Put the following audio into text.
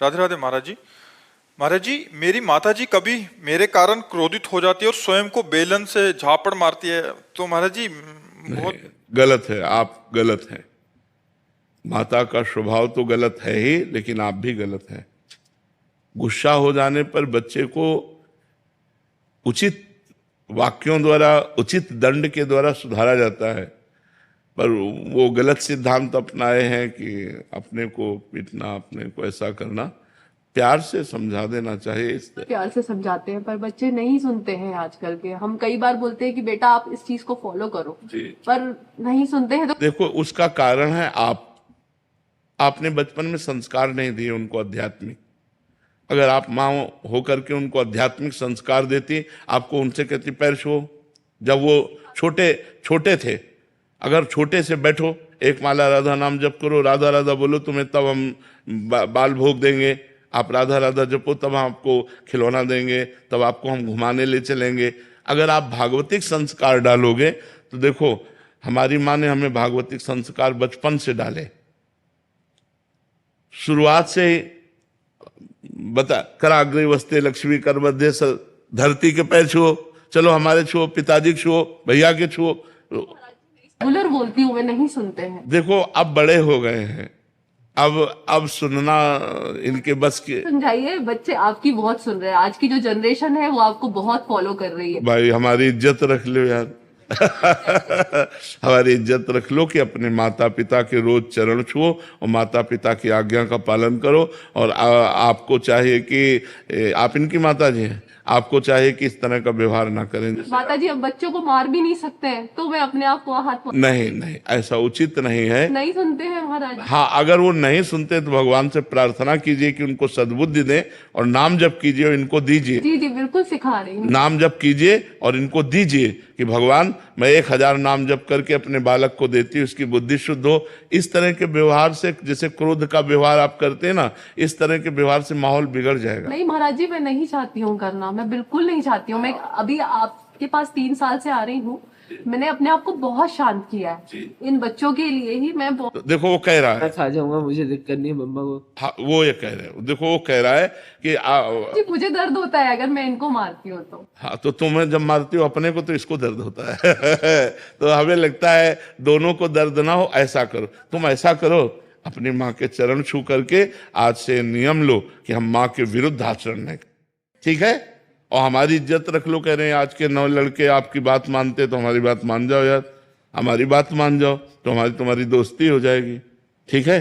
राधे राधे महाराज जी। महाराज जी, मेरी माता जी कभी मेरे कारण क्रोधित हो जाती है और स्वयं को बेलन से झापड़ मारती है, तो महाराज जी नहीं, बहुत। गलत है, आप गलत हैं। माता का स्वभाव तो गलत है ही, लेकिन आप भी गलत हैं। गुस्सा हो जाने पर बच्चे को उचित वाक्यों द्वारा, उचित दंड के द्वारा सुधारा जाता है, पर वो गलत सिद्धांत अपनाए हैं कि अपने को पीटना, अपने को ऐसा करना। प्यार से समझा देना चाहिए। प्यार से समझाते हैं पर बच्चे नहीं सुनते हैं आजकल के। हम कई बार बोलते हैं कि बेटा आप इस चीज को फॉलो करो जी। पर नहीं सुनते हैं। तो देखो, उसका कारण है आपने बचपन में संस्कार नहीं दिए उनको आध्यात्मिक। अगर आप माँ होकर के उनको आध्यात्मिक संस्कार देती, आपको उनसे कहती पैर छुओ, जब वो छोटे छोटे थे, अगर छोटे से बैठो, एक माला राधा नाम जप करो, राधा राधा बोलो, तुम्हें तब हम बाल भोग देंगे, आप राधा राधा जपो तब हम आपको खिलौना देंगे, तब आपको हम घुमाने ले चलेंगे। अगर आप भागवतिक संस्कार डालोगे तो देखो, हमारी माँ ने हमें भागवतिक संस्कार बचपन से डाले, शुरुआत से ही बता, कराग्रे वस्ते लक्ष्मी कर मध्य धरती के पैर छुओ, चलो हमारे छुओ, पिताजी के छुओ, भैया के छुओ। रेगुलर बोलती हूँ मैं, नहीं सुनते हैं। देखो, अब बड़े हो गए हैं, अब सुनना इनके बस के। समझाइए, बच्चे आपकी बहुत सुन रहे हैं। आज की जो जनरेशन है वो आपको बहुत फॉलो कर रही है। भाई हमारी इज्जत रख लो यार। हमारी इज्जत रख लो कि अपने माता पिता के रोज चरण छुओ और माता पिता की आज्ञा का पालन करो। और आपको चाहिए कि आप इनकी माता जी हैं, आपको चाहिए कि इस तरह का व्यवहार ना करें। माता जी अब बच्चों को मार भी नहीं सकते हैं, तो मैं अपने आप को हाथ नहीं नहीं, ऐसा उचित नहीं है। नहीं सुनते हैं महाराज। हाँ, अगर वो नहीं सुनते तो भगवान से प्रार्थना कीजिए कि उनको सद्बुद्धि दें और नाम जप कीजिए और इनको दीजिए। जी जी बिल्कुल सिखा रही हूँ। नाम जप कीजिए और इनको दीजिए कि भगवान मैं 1000 नाम जप करके अपने बालक को देती हूँ, उसकी बुद्धि शुद्ध हो। इस तरह के व्यवहार से, जैसे क्रोध का व्यवहार आप करते हैं ना, इस तरह के व्यवहार से माहौल बिगड़ जाएगा। नहीं महाराज जी, मैं नहीं चाहती हूँ करना, मैं बिल्कुल नहीं चाहती हूँ। मैं अभी आपके पास 3 साल से आ रही हूँ, मैंने अपने आप को बहुत शांत किया है इन बच्चों के लिए ही। मैं तो देखो, वो कह रहा है मैं खा जाऊंगा, मुझे दिक्कत नहीं है मम्मा को। हाँ, वो ये कह रहे हैं, देखो वो कह रहा है कि जी मुझे दर्द होता है अगर मैं इनको मारती हूँ तो। हाँ, तो तुम्हें जब मारती हो अपने को तो इसको दर्द होता है। तो हमें लगता है दोनों को दर्द ना हो, ऐसा करो, तुम ऐसा करो, अपनी माँ के चरण छू करके आज से नियम लो कि हम माँ के विरुद्ध आचरण नहीं, ठीक है? और हमारी इज्जत रख लो। कह रहे हैं आज के 9 लड़के आपकी बात मानते, तो हमारी बात मान जाओ यार, हमारी बात मान जाओ, तो हमारी तुम्हारी दोस्ती हो जाएगी, ठीक है?